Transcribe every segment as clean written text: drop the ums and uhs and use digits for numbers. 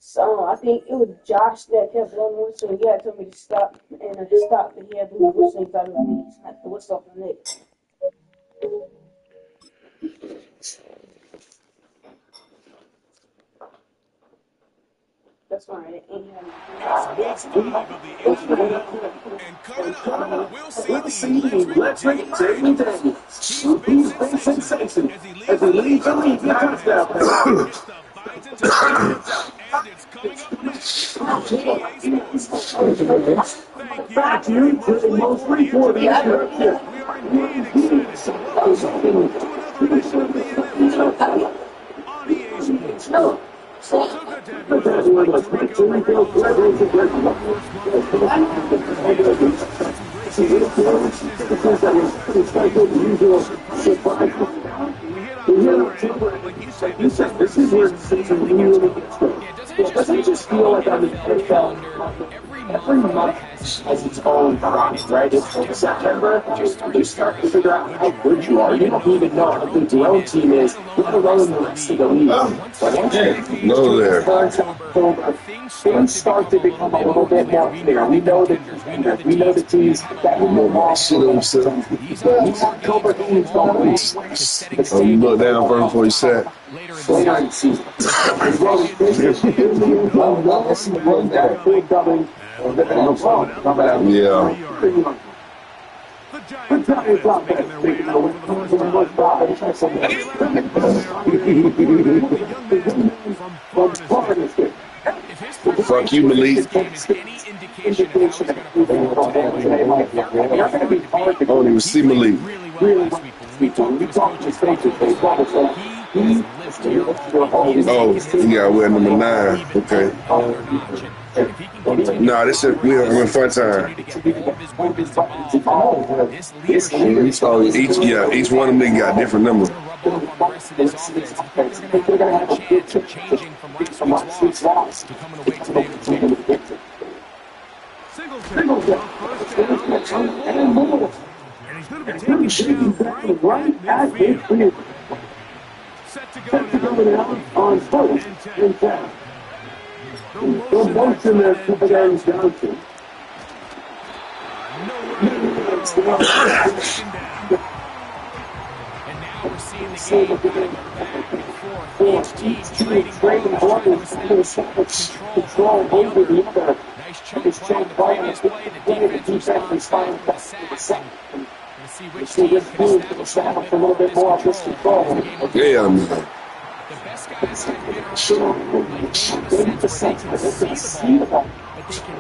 So I think it was Josh that kept blowing the whistle. He had told me to stop, and I just stopped, and he had blew the whistle. He thought it was me. He snapped the whistle off the neck. That's fine. It ain't It's week 5 of the NFL, and coming up, we'll see the electric Jamie Daniels. He's been sensational as he leads the league in touchdown passes. It's the Vikings and it's coming up next on EA Sports. Thank you for the most reported. We are indeed excited to welcome to another edition of the NFL on EA Sports. So good to have you with us, Mike Tirico. We hit on like you said, this is where the season really gets going. Doesn't it just feel like on the NFL, every month has its own grind, right? It's like September, you start to figure out how good you are. You don't even know how good your own team is, let alone the rest of the league. No there. Things start to become a little bit more clear. We know the teams that we know lost. October games going look down first before you said. later in the season. Yeah. Fuck you, Malik. I don't even see Malik. Oh, you got wear number 9. Okay. Nah, this is we on FunTime. Each one of them got different numbers. Set to go down on first and 10. The motion that Cooper Downs down to. And now we're seeing the game back and forth. Each team trading control over the other. Nice chunk play on the play. The defense responding to the sack. We'll see which team can establish a little bit more of this control. Yeah. The best guys but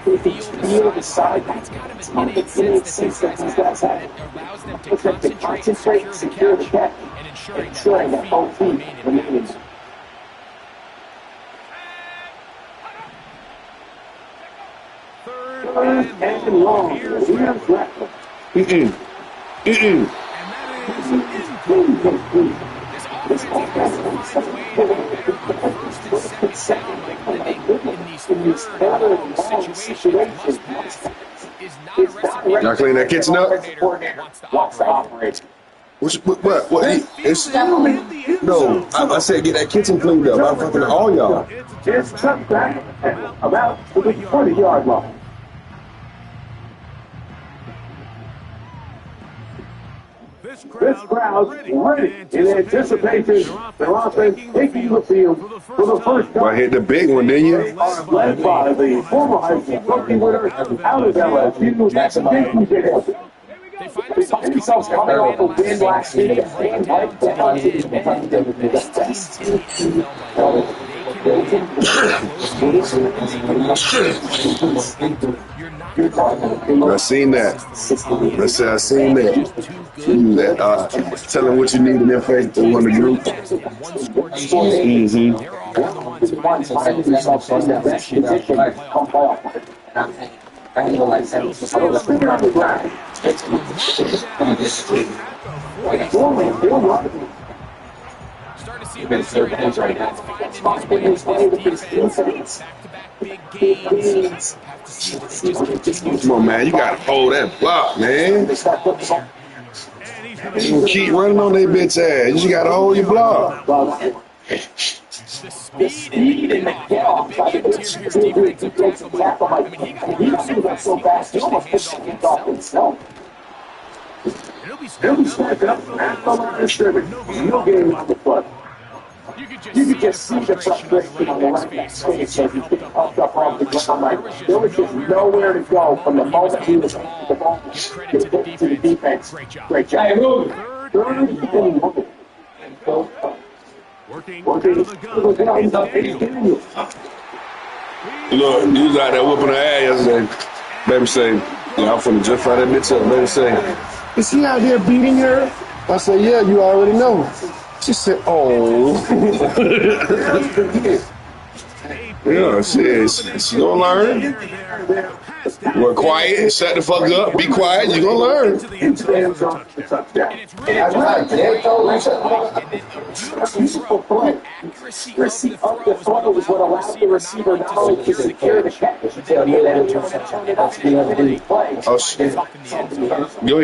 they can feel the side. That's got them in a sense that these guys have. It allows them to concentrate, secure the catch, and ensuring that both teams remain. Third and long. Here's Rattler. And that is incomplete. This offense finds a way to convert first and second down by living in these third and long situations. Must pass is not a recipe. Y'all clean that kitchen up? Wants to operate. What? It's, no, I said get that kitchen cleaned up. I'm fucking all y'all. It's cut back about to the 20-yard line. This crowd's ready in anticipation. Their offense taking the field for the first time. I hit the big one, didn't you? Led by the former Heisman Trophy winner out of LSU, Jason Hill. They find themselves coming off a win last week and right down to the test. I seen that. I seen that. Tell them what you need in their face. They want to group. Start to see a bit of serious right now. Finding his way with his defense. Back-to-back big games. Have to see what he just continues. Come on, man. You got to hold that block, man. You keep running on their bitch ass. You just got to hold your block. the speed and the get-off by the interior defensive tackle. I mean, he got moved up so fast, he almost pushed the hand off himself. He'll be He'll snapped up at the line of scrimmage. No game on the foot. You could just see the frustration on the running back's face as he's getting pumped up off the ground. Like, there was just nowhere to go from the moment he was on the ball. Give credit to the defense. Great job. Hey, move. Third and one. Working out of the gun. Look, he was out there whooping her ass yesterday. Baby say, yeah, I'm finna just fire that bitch up. Baby say, is he out here beating her? I said, yeah, you already know. She said, oh. Yeah, she gonna learn. We're quiet, shut the fuck up, be quiet, you gonna learn. That's right. Beautiful play. Accuracy of the throw is what allows the receiver not only to secure the catch, but to be able to turn it up to the play. Oh, shit. Go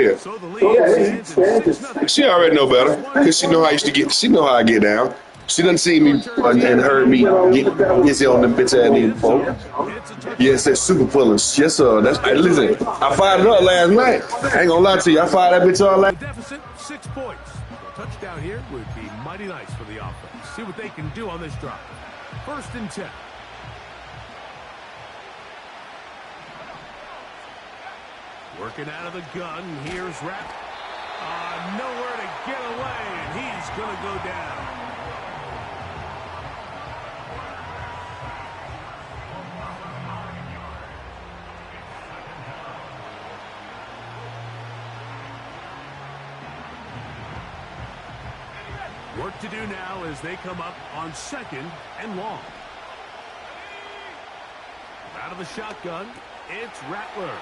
ahead. She already know better, because she know how I get down. She done see me and heard me get busy on the bitch ass nigga before. Yes, that's super pulling. Yes, sir. Listen, I fired it up last night. I ain't gonna lie to you. I fired that bitch up last night. Deficit 6 points. A touchdown here would be mighty nice for the offense. See what they can do on this drive. 1st and 10. Working out of the gun. Here's Rapp. Nowhere to get away, and he's going to go down. Work to do now as they come up on 2nd and long. Out of the shotgun, it's Rattler.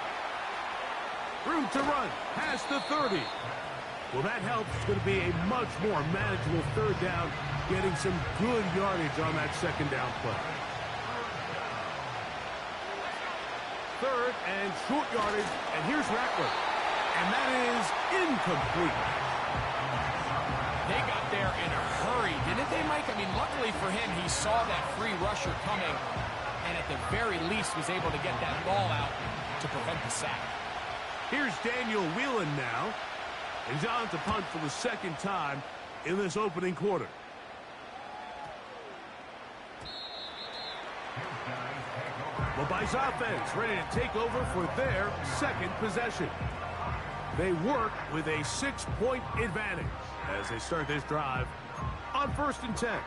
Room to run, past the 30. Well, that helps. It's going to be a much more manageable 3rd down, getting some good yardage on that 2nd down play. 3rd and short yardage, and here's Rattler. And that is incomplete. They got there in a hurry, didn't they, Mike? I mean, luckily for him, he saw that free rusher coming, and at the very least was able to get that ball out to prevent the sack. Here's Daniel Whelan now. And John to punt for the 2nd time in this opening quarter. Mobile's offense ready to take over for their 2nd possession. They work with a 6-point advantage as they start this drive on 1st and 10.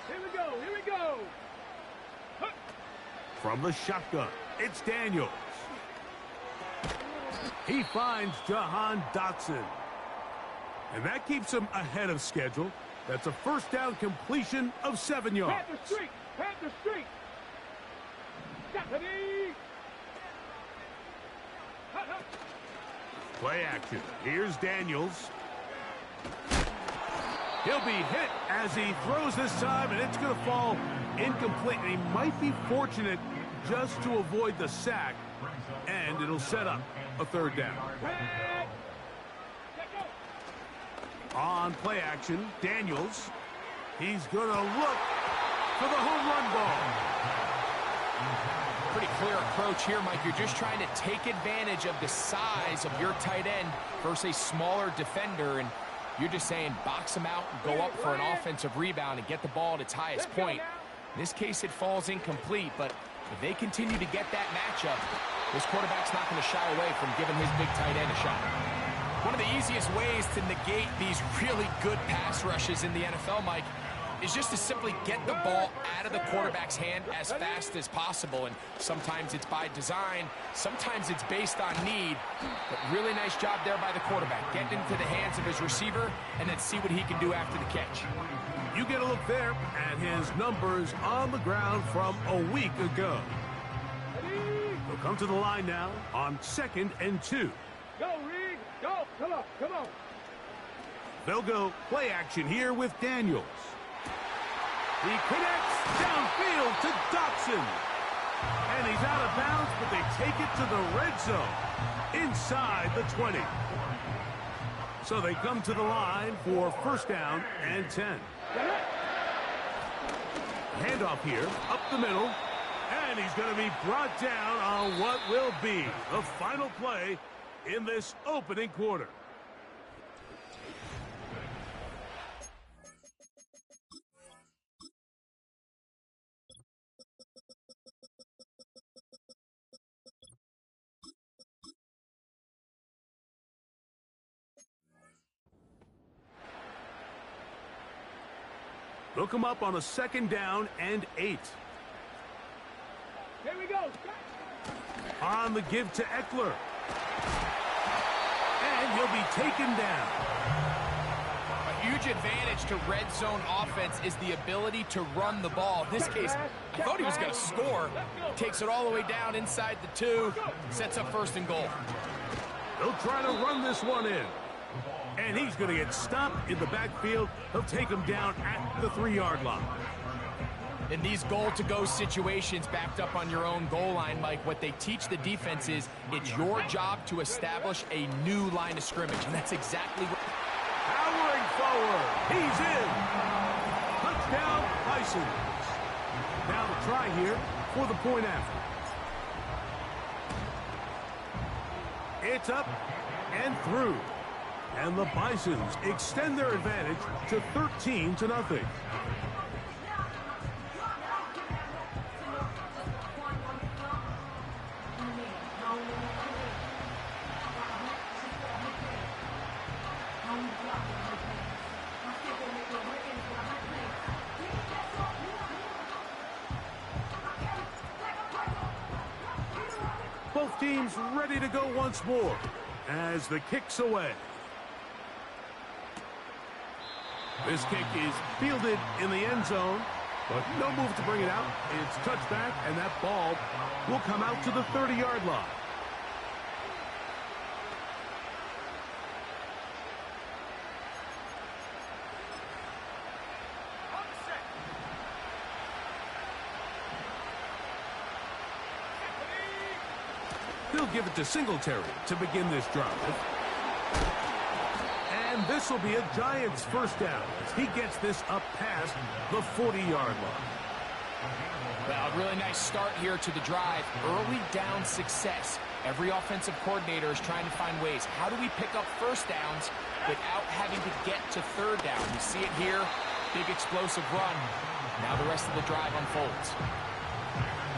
Here we go. From the shotgun, it's Daniels. He finds Jahan Dotson. And that keeps him ahead of schedule. That's a 1st down completion of 7 yards. Panther Street. Play action. Here's Daniels. He'll be hit as he throws this time, and it's going to fall incomplete. And he might be fortunate just to avoid the sack, and it'll set up a 3rd down. On play action, Daniels. He's going to look for the home run ball. Pretty clear approach here, Mike. You're just trying to take advantage of the size of your tight end versus a smaller defender, and you're just saying box him out and go up for an offensive rebound and get the ball at its highest point. In this case, it falls incomplete, but if they continue to get that matchup, this quarterback's not going to shy away from giving his big tight end a shot. One of the easiest ways to negate these really good pass rushes in the NFL, Mike, is just to simply get the ball out of the quarterback's hand as fast as possible. And sometimes it's by design, sometimes it's based on need. But really nice job there by the quarterback, getting into the hands of his receiver and then see what he can do after the catch. You get a look there at his numbers on the ground from a week ago. He'll come to the line now on 2nd and 2. Go, Reed! Go! Come on! They'll go play action here with Daniels. He connects downfield to Dotson. And he's out of bounds, but they take it to the red zone inside the 20. So they come to the line for first down and 10. Handoff here, up the middle, and he's going to be brought down on what will be the final play in this opening quarter. They'll come up on a second down and 8. Here we go. On the give to Eckler. And he'll be taken down. A huge advantage to red zone offense is the ability to run the ball. In this case, I thought he was going to score. Takes it all the way down inside the 2. Sets up first and goal. They'll try to run this one in. And he's going to get stopped in the backfield. He'll take him down at the 3-yard line. In these goal-to-go situations backed up on your own goal line, Mike, what they teach the defense is it's your job to establish a new line of scrimmage, and that's exactly what... Powering forward. He's in. Touchdown, Bisons. Now the try here for the point after. It's up and through. And the Bisons extend their advantage to 13-0. Both teams ready to go once more as the kick's away. This kick is fielded in the end zone, but no move to bring it out. It's touchback, and that ball will come out to the 30-yard line. He'll give it to Singletary to begin this drive. And this will be a Giants first down as he gets this up past the 40-yard line. Well, a really nice start here to the drive. Early down success. Every offensive coordinator is trying to find ways. How do we pick up first downs without having to get to third down? We see it here. Big explosive run. Now the rest of the drive unfolds.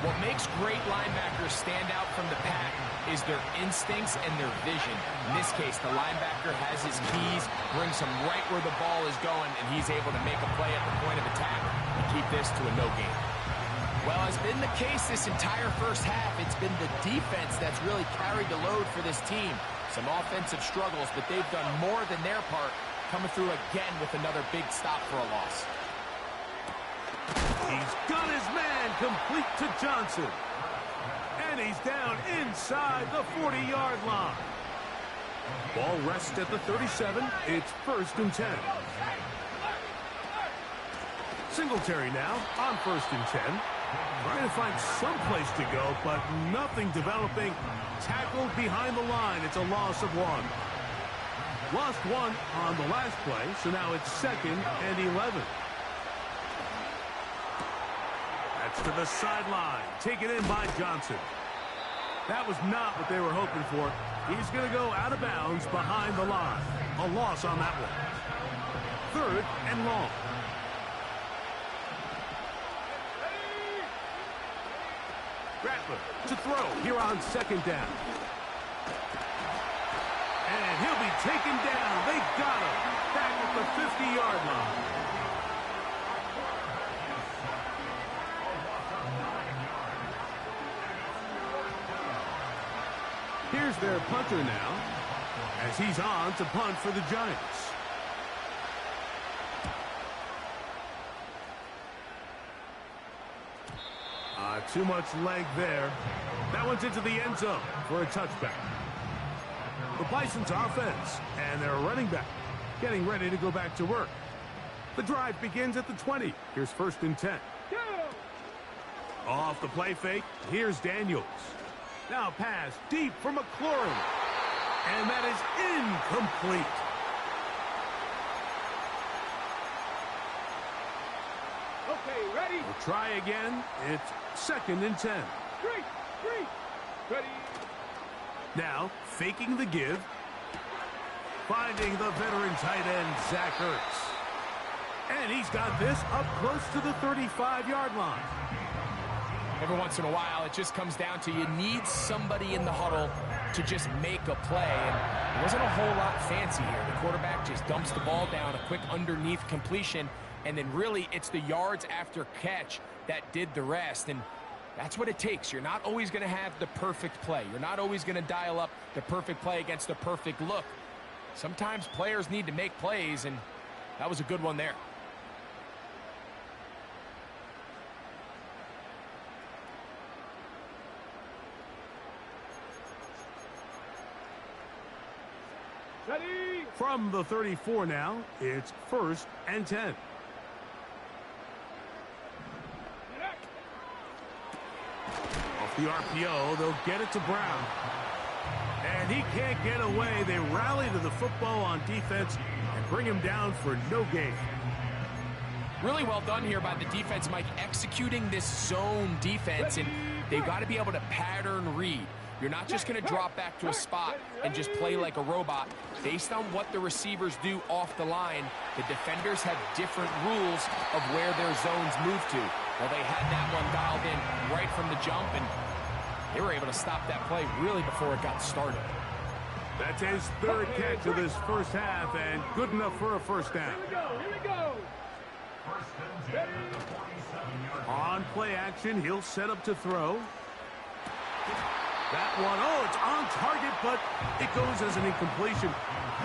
What makes great linebackers stand out from the pack is their instincts and their vision. In this case, the linebacker has his keys, brings him right where the ball is going, and he's able to make a play at the point of attack and keep this to a no gain. Well, as been the case this entire first half, it's been the defense that's really carried the load for this team. Some offensive struggles, but they've done more than their part, coming through again with another big stop for a loss. He's got his man complete to Johnson. And he's down inside the 40-yard line. Ball rests at the 37. It's first and 10. Singletary now on first and 10. Trying to find some place to go, but nothing developing. Tackled behind the line. It's a loss of 1. Lost 1 on the last play, so now it's second and 11. To the sideline, taken in by Johnson. That was not what they were hoping for. He's going to go out of bounds behind the line. A loss on that one. Third and long. Rattler to throw here on second down. And he'll be taken down. They got him back at the 50-yard line. Here's their punter now, as he's on to punt for the Giants. Too much leg there. That one's into the end zone for a touchback. The Bisons offense and their running back getting ready to go back to work. The drive begins at the 20. Here's first and 10. Off the play fake, here's Daniels. Now pass deep for McLaurin. And that is incomplete. Okay, ready? We'll try again. It's 2nd and 10. Three. Ready? Now, faking the give. Finding the veteran tight end, Zach Ertz. And he's got this up close to the 35-yard line. Every once in a while, it just comes down to you need somebody in the huddle to just make a play. And it wasn't a whole lot fancy here. The quarterback just dumps the ball down, a quick underneath completion, and then really it's the yards after catch that did the rest. And that's what it takes. You're not always going to have the perfect play. You're not always going to dial up the perfect play against the perfect look. Sometimes players need to make plays, and that was a good one there. Ready? From the 34 now, it's 1st and 10. Off the RPO, they'll get it to Brown. And he can't get away. They rally to the football on defense and bring him down for no gain. Really well done here by the defense, Mike, executing this zone defense, and they've got to be able to pattern read. You're not just going to drop back to a spot and just play like a robot. Based on what the receivers do off the line, the defenders have different rules of where their zones move to. Well, they had that one dialed in right from the jump, and they were able to stop that play really before it got started. That's his 3rd catch of this first half, and good enough for a first down. Here we go. On play action, he'll set up to throw. That one, oh, it's on target, but it goes as an incompletion.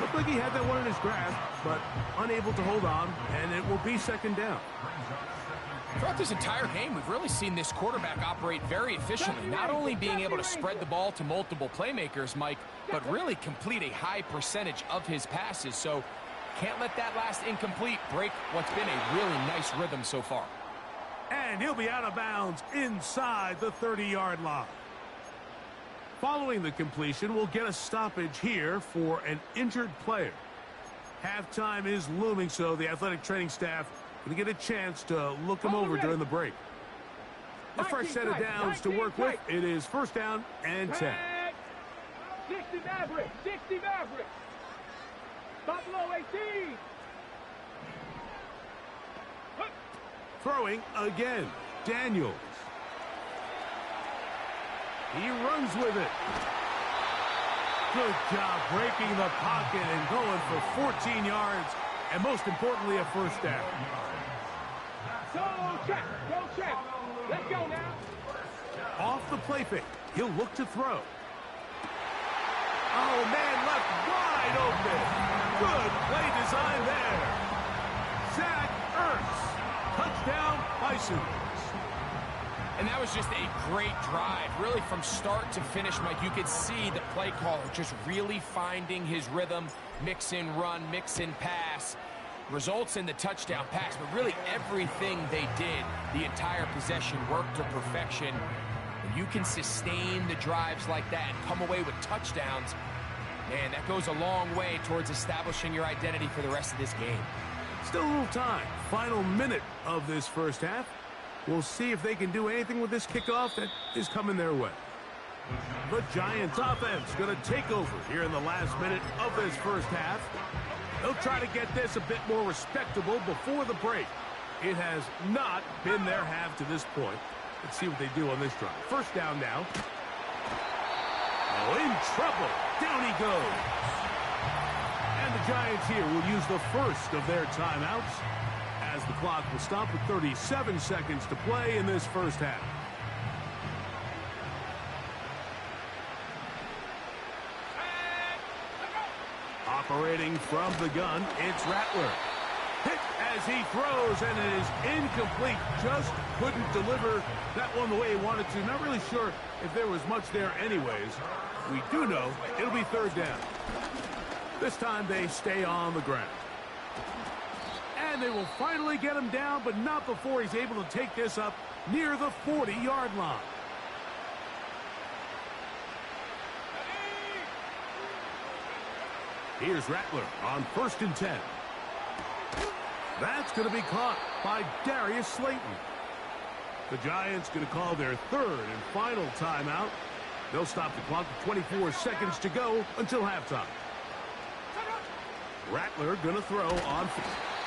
Looked like he had that one in his grasp, but unable to hold on, and it will be 2nd down. Throughout this entire game, we've really seen this quarterback operate very efficiently, not only being able to spread the ball to multiple playmakers, Mike, but really complete a high percentage of his passes. So can't let that last incomplete break what's been a really nice rhythm so far. And he'll be out of bounds inside the 30-yard line. Following the completion, we'll get a stoppage here for an injured player. Halftime is looming, so the athletic training staff going to get a chance to look him over during the break. A fresh set of downs to work with. It is 1st down and 10. 60 Mavericks. 60 Mavericks. Buffalo 18. Throwing again. Daniels. He runs with it. Good job breaking the pocket and going for 14 yards, and most importantly, a first down. So check. Go check. Let's go now. Off the play fake. He'll look to throw. Oh, man, left wide open. Good play design there. Zach Ertz. Touchdown, Bison. And that was just a great drive. Really, from start to finish, Mike, you could see the play caller just really finding his rhythm, mix in run, mix in pass. Results in the touchdown pass, but really everything they did, the entire possession worked to perfection. When you can sustain the drives like that and come away with touchdowns, man, that goes a long way towards establishing your identity for the rest of this game. Still a little time. Final minute of this first half. We'll see if they can do anything with this kickoff that is coming their way. The Giants offense going to take over here in the last minute of this first half. They'll try to get this a bit more respectable before the break. It has not been their half to this point. Let's see what they do on this drive. First down now. Oh, in trouble. Down he goes. And the Giants here will use the first of their timeouts, as the clock will stop with 37 seconds to play in this first half. Operating from the gun, it's Rattler. Hit as he throws, and it is incomplete. Just couldn't deliver that one the way he wanted to. Not really sure if there was much there anyways. We do know it'll be 3rd down. This time they stay on the ground. And they will finally get him down, but not before he's able to take this up near the 40-yard line. Here's Rattler on 1st and 10. That's going to be caught by Darius Slayton. The Giants going to call their third and final timeout. They'll stop the clock with 24 seconds to go until halftime. Rattler going to throw on.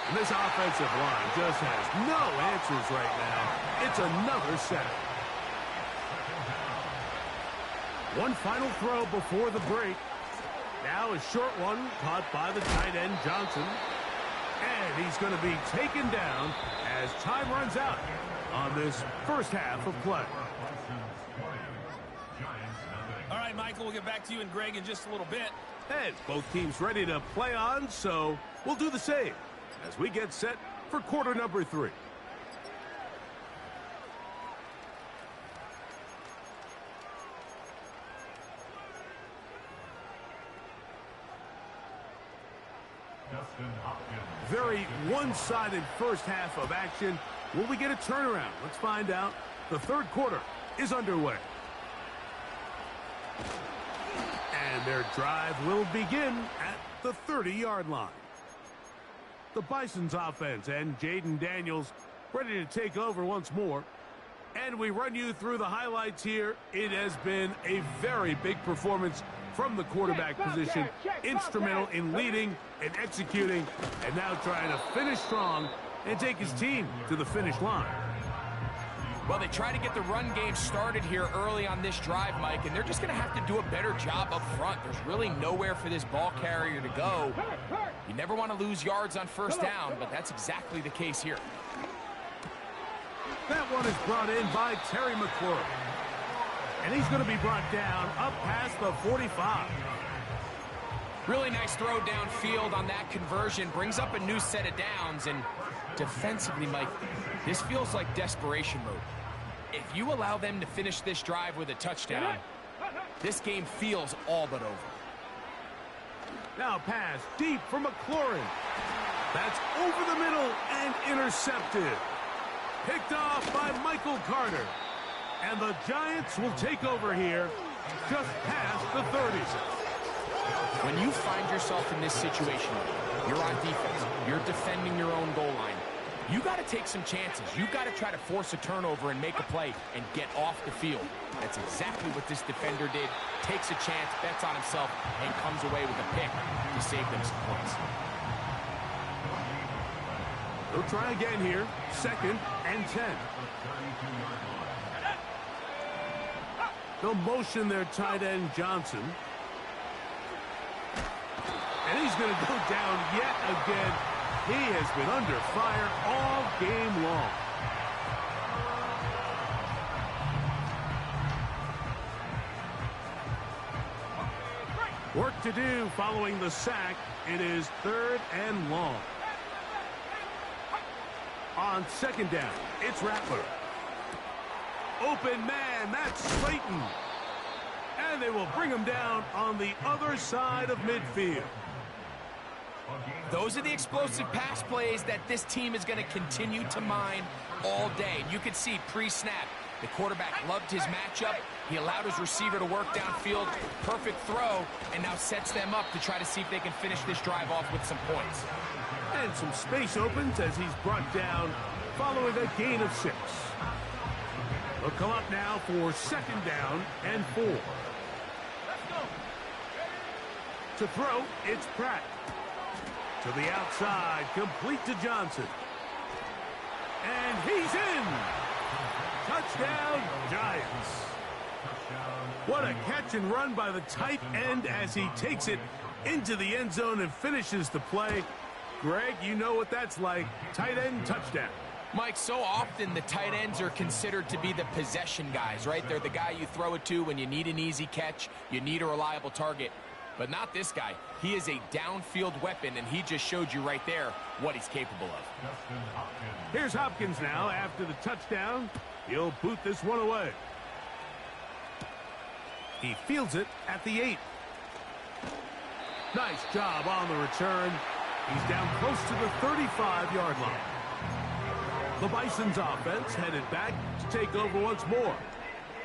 And this offensive line just has no answers right now. It's another sack. One final throw before the break. Now a short one caught by the tight end Johnson. And he's going to be taken down as time runs out on this first half of play. All right, Michael, we'll get back to you and Greg in just a little bit. And both teams ready to play on, so we'll do the same as we get set for quarter number 3. Very one-sided first half of action. Will we get a turnaround? Let's find out. The third quarter is underway. And their drive will begin at the 30-yard line. The Bison's offense and Jaden Daniels ready to take over once more. And we run you through the highlights here. It has been a very big performance from the quarterback position. Instrumental in leading and executing, and now trying to finish strong and take his team to the finish line. Well, they try to get the run game started here early on this drive, Mike, and they're just going to have to do a better job up front. There's really nowhere for this ball carrier to go. You never want to lose yards on first down, but that's exactly the case here. That one is brought in by Terry McLaurin. And he's going to be brought down up past the 45. Really nice throw downfield on that conversion. Brings up a new set of downs. And defensively, Mike, this feels like desperation mode. If you allow them to finish this drive with a touchdown, this game feels all but over. Now pass deep for McLaurin. That's over the middle and intercepted. Picked off by Michael Carter. And the Giants will take over here just past the 30s. When you find yourself in this situation, you're on defense, you're defending your own goal line, you got to take some chances. You got to try to force a turnover and make a play and get off the field. That's exactly what this defender did. Takes a chance, bets on himself, and comes away with a pick to save them some points. They'll try again here. 2nd and 10. They'll motion their tight end Johnson. And he's going to go down yet again. He has been under fire all game long. Work to do following the sack. It is 3rd and long. On 2nd down, it's Rattler. Open man, that's Slayton. And they will bring him down on the other side of midfield. Those are the explosive pass plays that this team is going to continue to mine all day. You can see pre-snap, the quarterback loved his matchup. He allowed his receiver to work downfield. Perfect throw, and now sets them up to try to see if they can finish this drive off with some points. And some space opens as he's brought down following a gain of 6. They'll come up now for 2nd down and 4. To throw, it's Pratt. To the outside, complete to Johnson. And he's in! Touchdown, Giants. What a catch and run by the tight end as he takes it into the end zone and finishes the play. Greg, you know what that's like. Tight end touchdown. Mike, so often the tight ends are considered to be the possession guys, right? They're the guy you throw it to when you need an easy catch, you need a reliable target. But not this guy. He is a downfield weapon, and he just showed you right there what he's capable of. Here's Hopkins now after the touchdown. He'll boot this one away. He fields it at the 8. Nice job on the return. He's down close to the 35-yard line. The Bison's offense headed back to take over once more.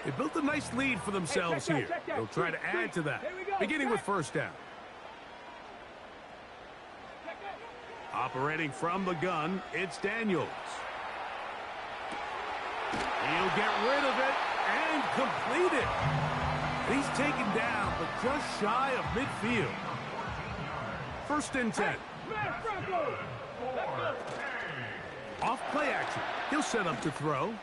They built a nice lead for themselves here. They'll try to add to that, beginning with 1st down. Operating from the gun, it's Daniels. He'll get rid of it and complete it. He's taken down, but just shy of midfield. 1st and 10. Off play action. He'll set up to throw.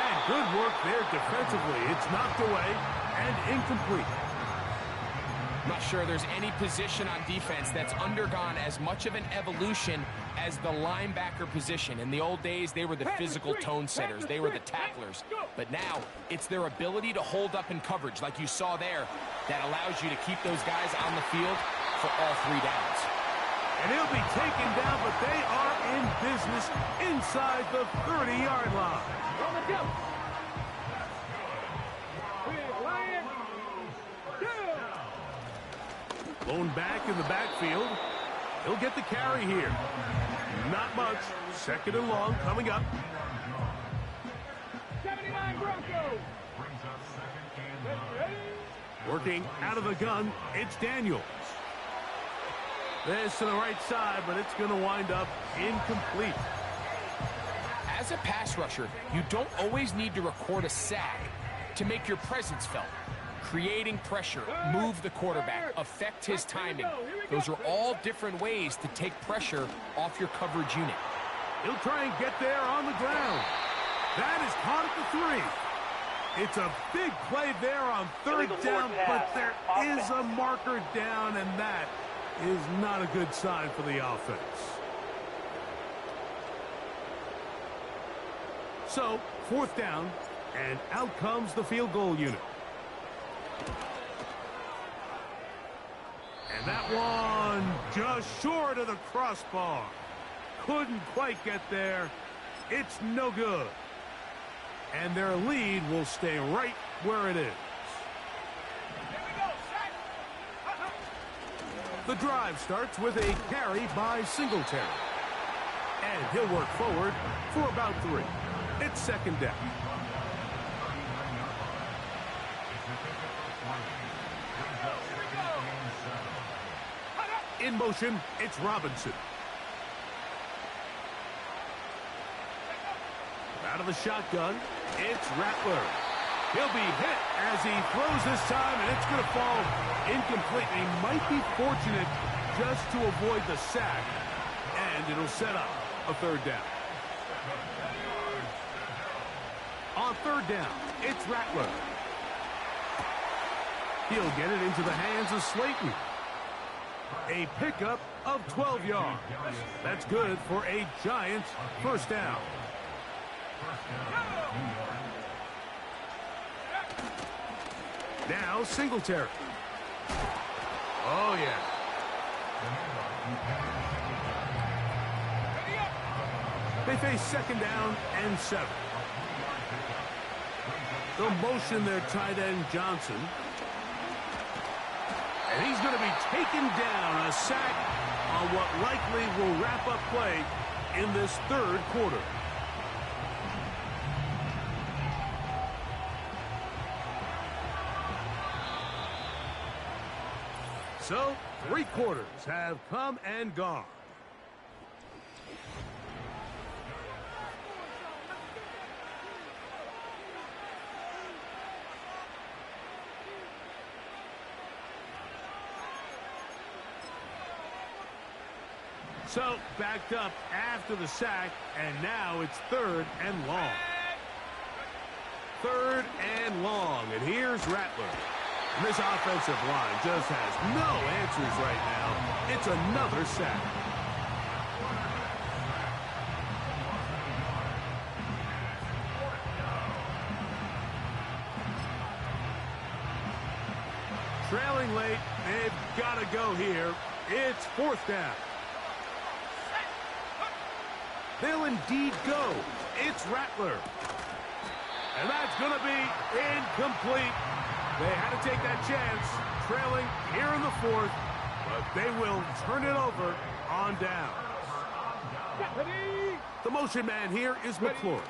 And good work there defensively. It's knocked away and incomplete. I'm not sure there's any position on defense that's undergone as much of an evolution as the linebacker position. In the old days, they were the physical tone setters. They were the tacklers. But now, it's their ability to hold up in coverage, like you saw there, that allows you to keep those guys on the field for all 3 downs. And he'll be taken down, but they are in business inside the 30-yard line. Blown back in the backfield. He'll get the carry here. Not much. 2nd and long coming up. 79 Broncos. Working out of the gun, it's Daniels. This to the right side, but it's going to wind up incomplete. As a pass rusher, you don't always need to record a sack to make your presence felt. Creating pressure, move the quarterback, affect his timing. Those are all different ways to take pressure off your coverage unit. He'll try and get there on the ground. That is caught at the 3. It's a big play there on 3rd down, but there is a marker down, and that is not a good sign for the offense. So, 4th down, and out comes the field goal unit. And that one just short of the crossbar. Couldn't quite get there. It's no good. And their lead will stay right where it is. The drive starts with a carry by Singletary. And he'll work forward for about 3. It's 2nd down. In motion, it's Robinson. Out of the shotgun, it's Rattler. He'll be hit as he throws this time, and it's going to fall incomplete. He might be fortunate just to avoid the sack, and it'll set up a 3rd down. On 3rd down, it's Rattler. He'll get it into the hands of Slayton. A pickup of 12 yards. That's good for a Giants 1st down. Now Singletary. Oh, yeah. They face 2nd down and 7. They'll motion their tight end Johnson. And he's going to be taken down, a sack on what likely will wrap up play in this 3rd quarter. So, 3 quarters have come and gone. So, backed up after the sack, and now it's 3rd and long. 3rd and long, and here's Rattler. And this offensive line just has no answers right now. It's another sack. Trailing late, they've got to go here. It's 4th down. They'll indeed go. It's Rattler. And that's going to be incomplete. They had to take that chance, trailing here in the 4th, but they will turn it over on down. The motion man here is McClure.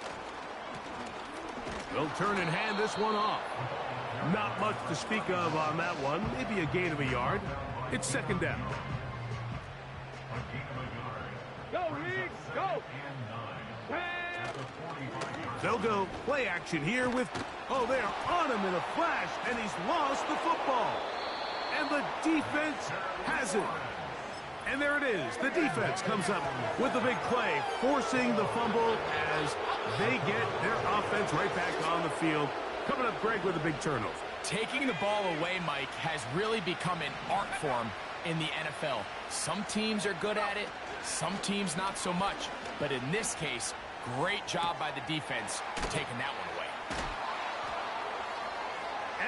They'll turn and hand this one off. Not much to speak of on that one. Maybe a gain of a yard. It's 2nd down. They'll go play action here with, oh, they're on him in a flash, and he's lost the football. And the defense has it. And there it is. The defense comes up with the big play, forcing the fumble as they get their offense right back on the field. Coming up, Greg, with a big turnover. Taking the ball away, Mike, has really become an art form in the NFL. Some teams are good at it, some teams not so much. But in this case, great job by the defense taking that one away.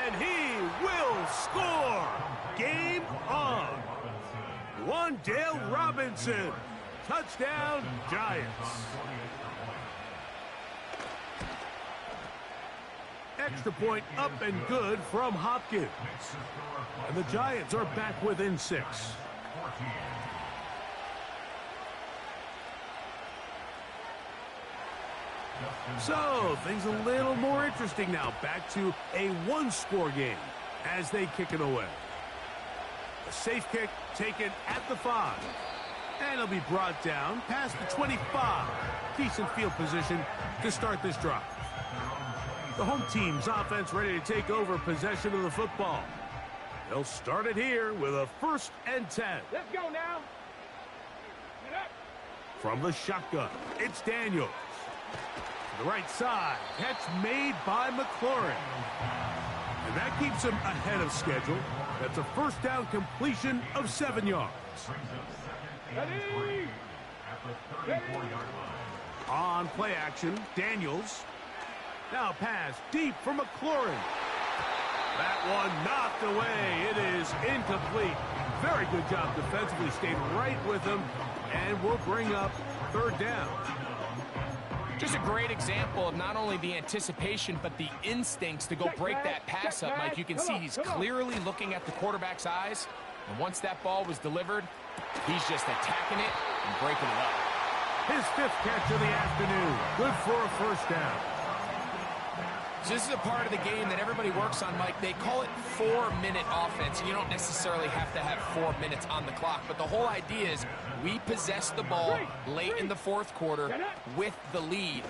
And he will score. Game on. Wan'Dale Robinson. Touchdown, Giants. Extra point up and good from Hopkins. And the Giants are back within 6. So, things a little more interesting now. Back to a one-score game as they kick it away. A safe kick taken at the 5. And it'll be brought down past the 25. Decent field position to start this drive. The home team's offense ready to take over possession of the football. They'll start it here with a 1st and 10. Let's go now. From the shotgun, it's Daniels. To the right side, catch made by McLaurin. And that keeps him ahead of schedule. That's a 1st down completion of 7 yards. Ready. On play action, Daniels. Now pass deep for McLaurin. That one knocked away. It is incomplete. Very good job defensively. Stayed right with him. And will bring up 3rd down. Just a great example of not only the anticipation, but the instincts to go break that pass up, Mike. You can see he's clearly looking at the quarterback's eyes. And once that ball was delivered, he's just attacking it and breaking it up. His 5th catch of the afternoon. Good for a 1st down. So this is a part of the game that everybody works on, Mike. They call it 4-minute offense. You don't necessarily have to have 4 minutes on the clock, but the whole idea is we possess the ball late in the 4th quarter with the lead.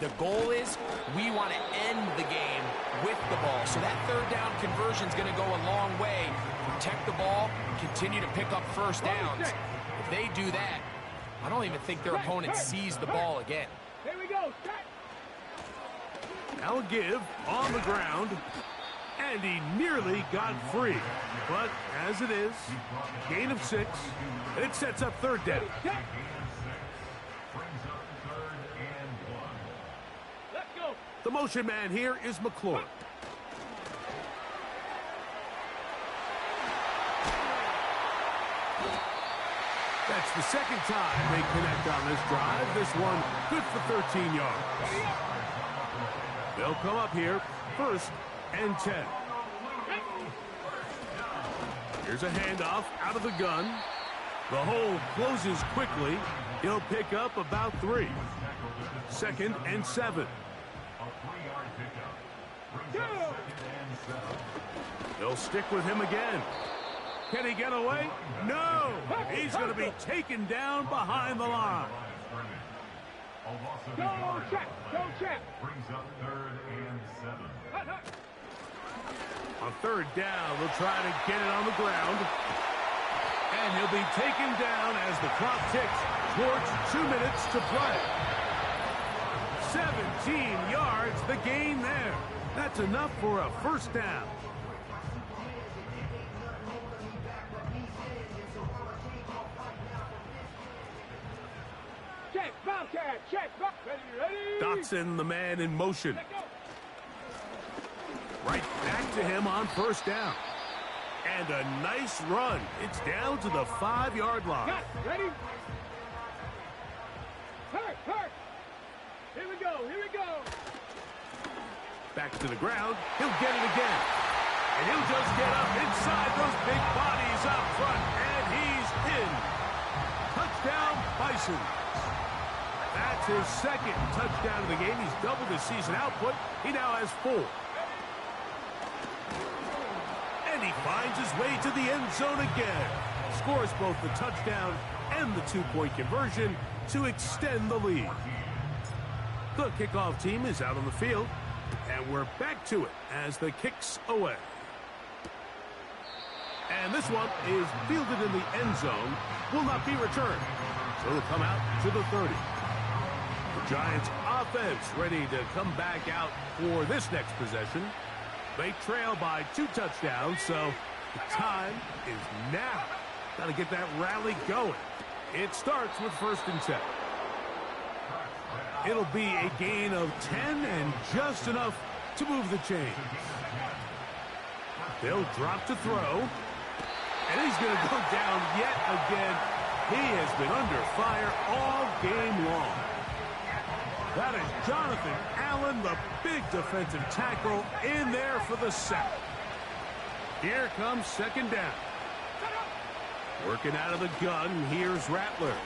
The goal is we want to end the game with the ball. So that 3rd down conversion is going to go a long way. Protect the ball, continue to pick up 1st downs. If they do that, I don't even think their opponent sees the ball again. Here we go. Now a give on the ground, and he nearly got free. But as it is, gain of 6, and it sets up 3rd down. Let's go. The motion man here is McLaurin. That's the 2nd time they connect on this drive. This one good for 13 yards. They'll come up here, 1st and 10. Here's a handoff out of the gun. The hole closes quickly. He'll pick up about 3. 2nd and 7. They'll stick with him again. Can he get away? No! He's going to be taken down behind the line. Go check. Go check. Brings up 3rd and 7. On 3rd down, they'll try to get it on the ground. And he'll be taken down as the clock ticks towards 2 minutes to play. 17 yards, the gain there. That's enough for a 1st down. Check, Bobcat, check, ready. Dotson, the man in motion. Right back to him on 1st down. And a nice run. It's down to the 5-yard line. Got it, ready. Hurt. Here we go. Back to the ground. He'll get it again. And he'll just get up inside those big bodies up front. And he's in. Touchdown, Bison. That's his 2nd touchdown of the game. He's doubled his season output. He now has 4. And he finds his way to the end zone again. Scores both the touchdown and the 2-point conversion to extend the lead. The kickoff team is out on the field, and we're back to it as the kick's away. And this one is fielded in the end zone, will not be returned. So it'll come out to the 30. The Giants offense ready to come back out for this next possession. They trail by 2 touchdowns, so the time is now. Got to get that rally going. It starts with 1st and 10. It'll be a gain of 10 and just enough to move the chains. They'll drop to throw. And he's going to go down yet again. He has been under fire all game long. That is Jonathan Allen, the big defensive tackle, in there for the sack. Here comes 2nd down. Working out of the gun, here's Rattler.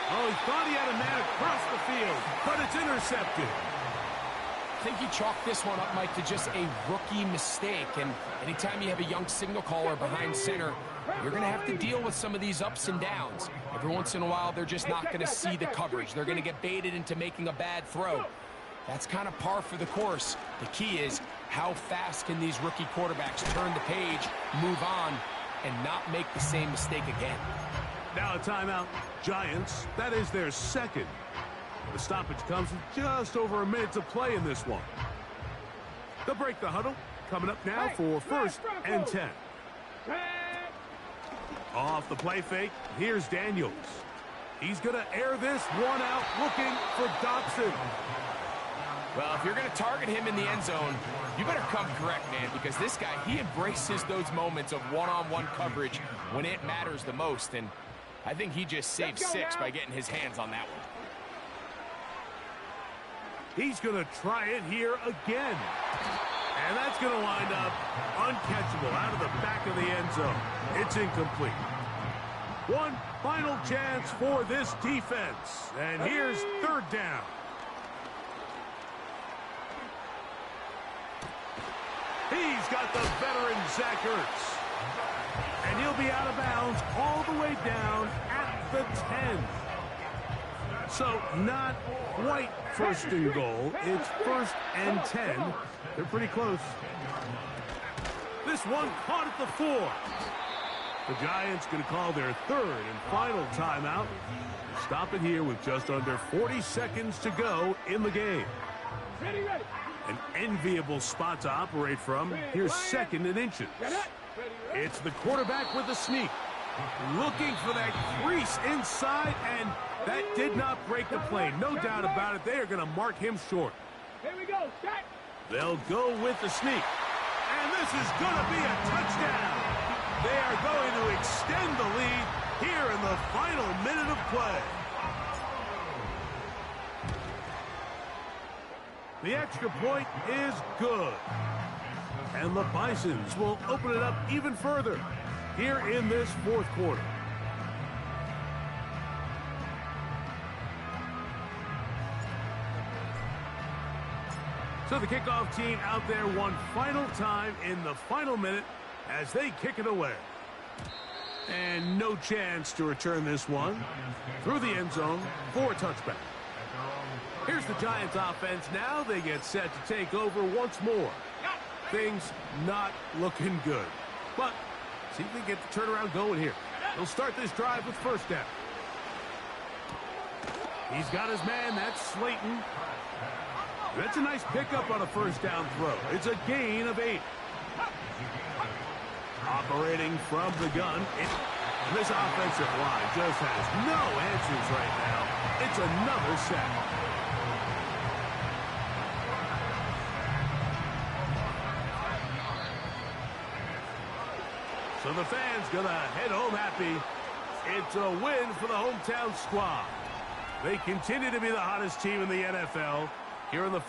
Oh, he thought he had a man across the field, but it's intercepted. I think he chalked this one up, Mike, to just a rookie mistake. And anytime you have a young signal caller behind center, you're going to have to deal with some of these ups and downs. Every once in a while, they're just not going to see the coverage. They're going to get baited into making a bad throw. That's kind of par for the course. The key is how fast can these rookie quarterbacks turn the page, move on, and not make the same mistake again. Now a timeout. Giants, that is their 2nd. The stoppage comes with just over a minute to play in this one. They'll break the huddle. Coming up now for 1st and 10. Off the play fake, here's Daniels. He's going to air this one out, looking for Dobson. Well, if you're going to target him in the end zone, you better come correct, man, because this guy, he embraces those moments of one-on-one coverage when it matters the most, and I think he just saved 6 by getting his hands on that one. He's going to try it here again. And that's going to wind up uncatchable out of the back of the end zone. It's incomplete. One final chance for this defense. And here's 3rd down. He's got the veteran Zach Ertz. And he'll be out of bounds all the way down at the 10. So not quite 1st and goal. It's 1st and 10. They're pretty close. This one caught at the 4. The Giants going to call their 3rd and final timeout. Stop it here with just under 40 seconds to go in the game. An enviable spot to operate from. Here's 2nd and inches. It's the quarterback with a sneak. Looking for that crease inside, and that did not break the play. No doubt about it. They are going to mark him short. Here we go. Check. They'll go with the sneak. And this is going to be a touchdown. They are going to extend the lead here in the final minute of play. The extra point is good. And the Bisons will open it up even further here in this 4th quarter. So the kickoff team out there one final time in the final minute as they kick it away. And no chance to return this one through the end zone for a touchback. Here's the Giants offense now. They get set to take over once more. Things not looking good. But see if they get the turnaround going here. They'll start this drive with 1st down. He's got his man. That's Slayton. That's a nice pickup on a 1st down throw. It's a gain of 8. Operating from the gun. This offensive line just has no answers right now. It's another sack. So the fans gonna head home happy. It's a win for the hometown squad. They continue to be the hottest team in the NFL here in the